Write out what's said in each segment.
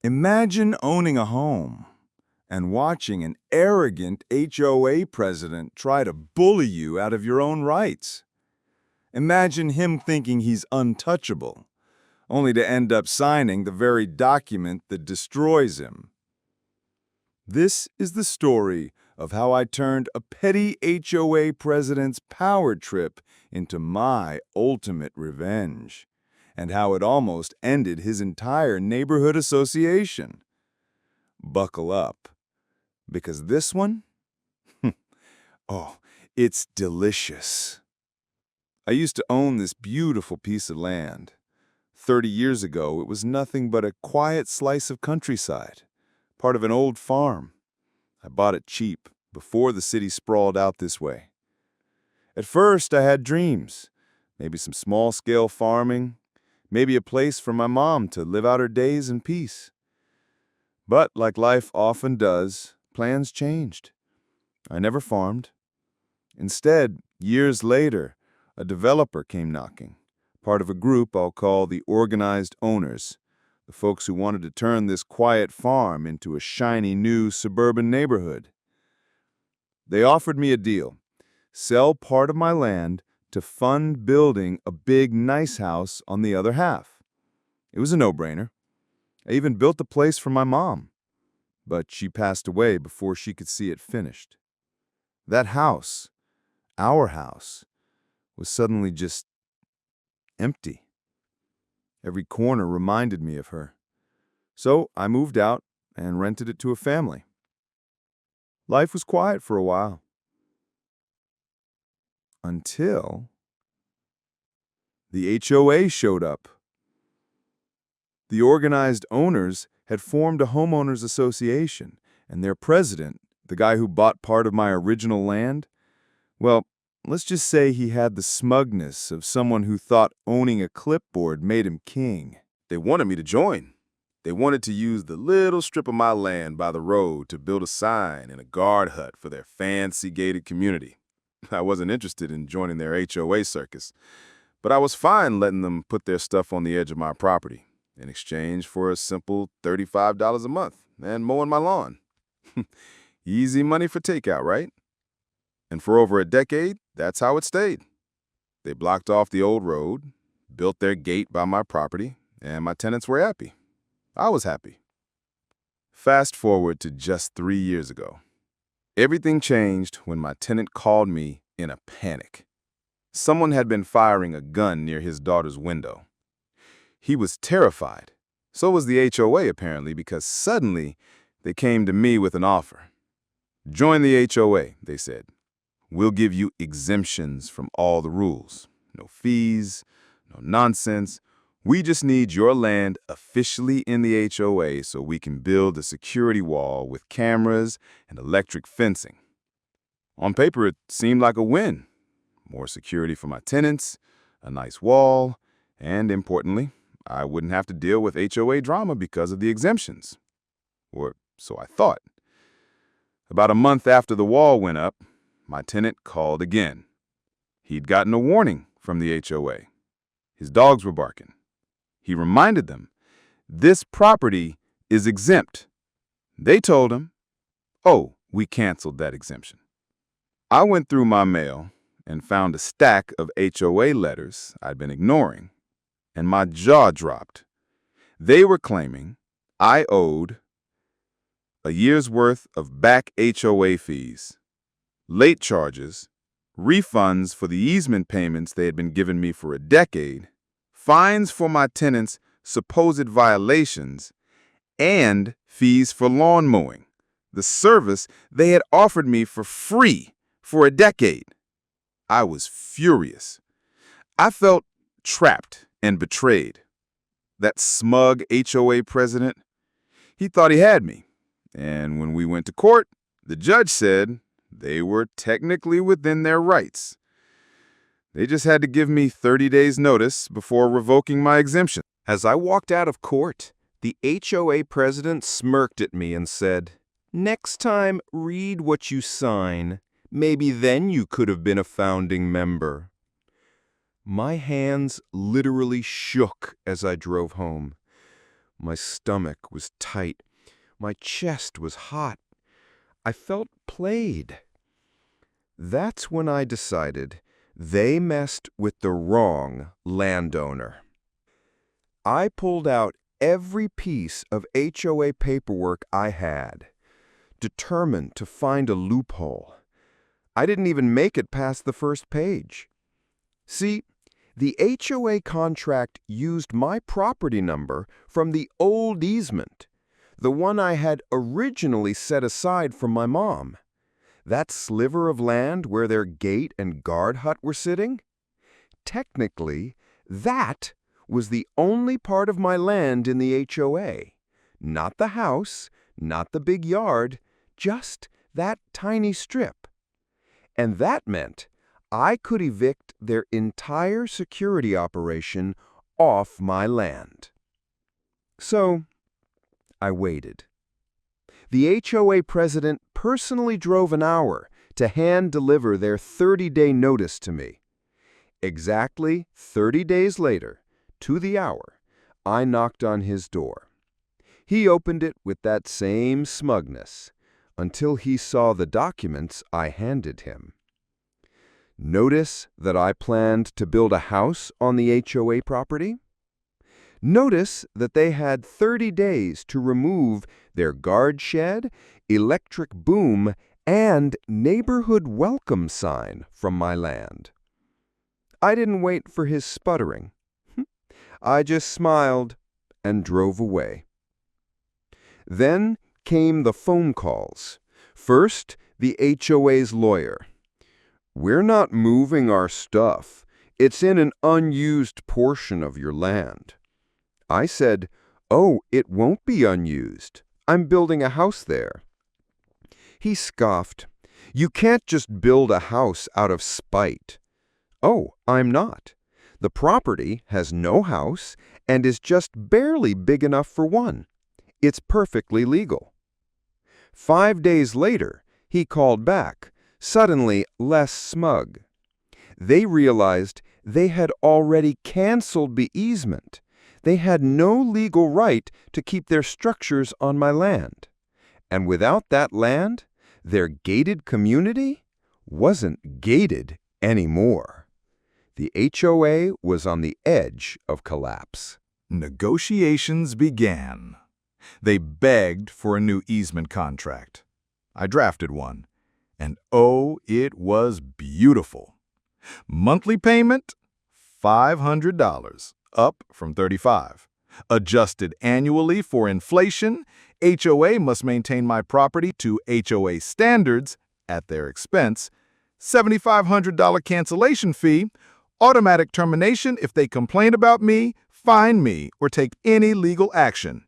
Imagine owning a home and watching an arrogant HOA president try to bully you out of your own rights. Imagine him thinking he's untouchable, only to end up signing the very document that destroys him. This is the story of how I turned a petty HOA president's power trip into my ultimate revenge, and how it almost ended his entire neighborhood association. Buckle up, because this one, oh, it's delicious. I used to own this beautiful piece of land. 30 years ago, it was nothing but a quiet slice of countryside, part of an old farm. I bought it cheap, before the city sprawled out this way. At first, I had dreams, maybe some small-scale farming, maybe a place for my mom to live out her days in peace. But like life often does, plans changed. I never farmed. Instead, years later, a developer came knocking, part of a group I'll call the organized owners, the folks who wanted to turn this quiet farm into a shiny new suburban neighborhood. They offered me a deal: sell part of my land to fund building a big, nice house on the other half. It was a no-brainer. I even built the place for my mom, but she passed away before she could see it finished. That house, our house, was suddenly just empty. Every corner reminded me of her. So I moved out and rented it to a family. Life was quiet for a while. Until the HOA showed up. The organized owners had formed a homeowners association, and their president, the guy who bought part of my original land, well, let's just say he had the smugness of someone who thought owning a clipboard made him king. They wanted me to join. They wanted to use the little strip of my land by the road to build a sign and a guard hut for their fancy gated community. I wasn't interested in joining their HOA circus, but I was fine letting them put their stuff on the edge of my property in exchange for a simple $35 a month and mowing my lawn. Easy money for takeout, right? And for over a decade, that's how it stayed. They blocked off the old road, built their gate by my property, and my tenants were happy. I was happy. Fast forward to just 3 years ago. Everything changed when my tenant called me in a panic. Someone had been firing a gun near his daughter's window. He was terrified. So was the HOA, apparently, because suddenly they came to me with an offer. Join the HOA, they said. We'll give you exemptions from all the rules. No fees, no nonsense. We just need your land officially in the HOA so we can build a security wall with cameras and electric fencing. On paper, it seemed like a win. More security for my tenants, a nice wall, and importantly, I wouldn't have to deal with HOA drama because of the exemptions. Or so I thought. About a month after the wall went up, my tenant called again. He'd gotten a warning from the HOA. His dogs were barking. He reminded them, this property is exempt. They told him, oh, we canceled that exemption. I went through my mail and found a stack of HOA letters I'd been ignoring, and my jaw dropped. They were claiming I owed a year's worth of back HOA fees, late charges, refunds for the easement payments they had been giving me for a decade, fines for my tenants' supposed violations, and fees for lawn mowing, the service they had offered me for free for a decade. I was furious. I felt trapped and betrayed. That smug HOA president, he thought he had me. And when we went to court, the judge said they were technically within their rights. They just had to give me 30 days' notice before revoking my exemption. As I walked out of court, the HOA president smirked at me and said, "Next time, read what you sign. Maybe then you could have been a founding member." My hands literally shook as I drove home. My stomach was tight. My chest was hot. I felt played. That's when I decided they messed with the wrong landowner. I pulled out every piece of HOA paperwork I had, determined to find a loophole. I didn't even make it past the first page. See, the HOA contract used my property number from the old easement, the one I had originally set aside from my mom. That sliver of land where their gate and guard hut were sitting? Technically, that was the only part of my land in the HOA. Not the house, not the big yard, just that tiny strip. And that meant I could evict their entire security operation off my land. So, I waited. The HOA president personally drove an hour to hand-deliver their 30-day notice to me. Exactly 30 days later, to the hour, I knocked on his door. He opened it with that same smugness until he saw the documents I handed him. Notice that I planned to build a house on the HOA property? Notice that they had 30 days to remove their guard shed, electric boom, and neighborhood welcome sign from my land. I didn't wait for his sputtering. I just smiled and drove away. Then came the phone calls. First, the HOA's lawyer. "We're not moving our stuff. It's in an unused portion of your land." I said, "Oh, it won't be unused. I'm building a house there." He scoffed. "You can't just build a house out of spite." "Oh, I'm not. The property has no house and is just barely big enough for one. It's perfectly legal." 5 days later, he called back, suddenly less smug. They realized they had already canceled the easement. They had no legal right to keep their structures on my land. And without that land, their gated community wasn't gated anymore. The HOA was on the edge of collapse. Negotiations began. They begged for a new easement contract. I drafted one, and oh, it was beautiful. Monthly payment, $500, up from $35. Adjusted annually for inflation, HOA must maintain my property to HOA standards at their expense, $7,500 cancellation fee, automatic termination if they complain about me, fine me, or take any legal action.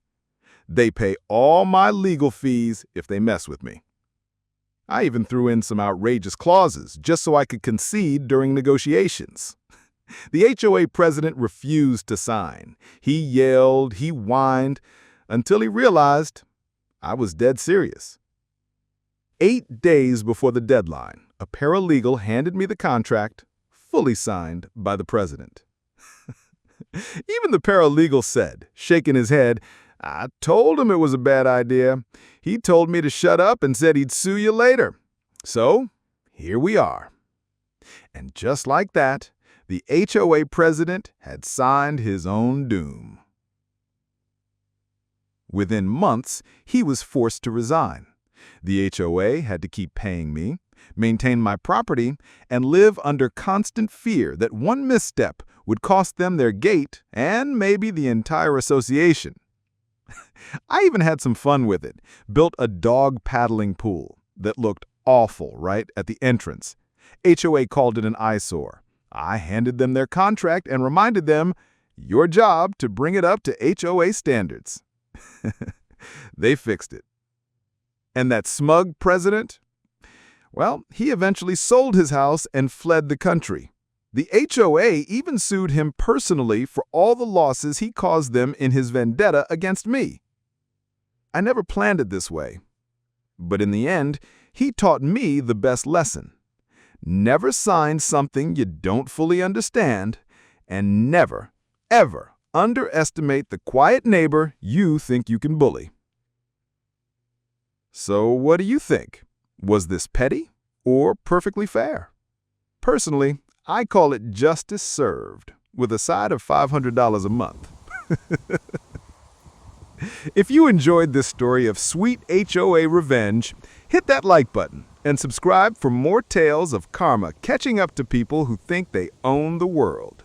They pay all my legal fees if they mess with me. I even threw in some outrageous clauses just so I could concede during negotiations. The HOA president refused to sign. He yelled, he whined, until he realized I was dead serious. 8 days before the deadline, a paralegal handed me the contract, fully signed by the president. Even the paralegal said, shaking his head, "I told him it was a bad idea. He told me to shut up and said he'd sue you later." So, here we are. And just like that, the HOA president had signed his own doom. Within months, he was forced to resign. The HOA had to keep paying me, maintain my property, and live under constant fear that one misstep would cost them their gate and maybe the entire association. I even had some fun with it, built a dog paddling pool that looked awful right at the entrance. HOA called it an eyesore. I handed them their contract and reminded them, your job to bring it up to HOA standards. They fixed it. And that smug president? Well, he eventually sold his house and fled the country. The HOA even sued him personally for all the losses he caused them in his vendetta against me. I never planned it this way. But in the end, he taught me the best lesson. Never sign something you don't fully understand, and never, ever underestimate the quiet neighbor you think you can bully. So what do you think? Was this petty or perfectly fair? Personally, I call it justice served, with a side of $500 a month. If you enjoyed this story of sweet HOA revenge, hit that like button and subscribe for more tales of karma catching up to people who think they own the world.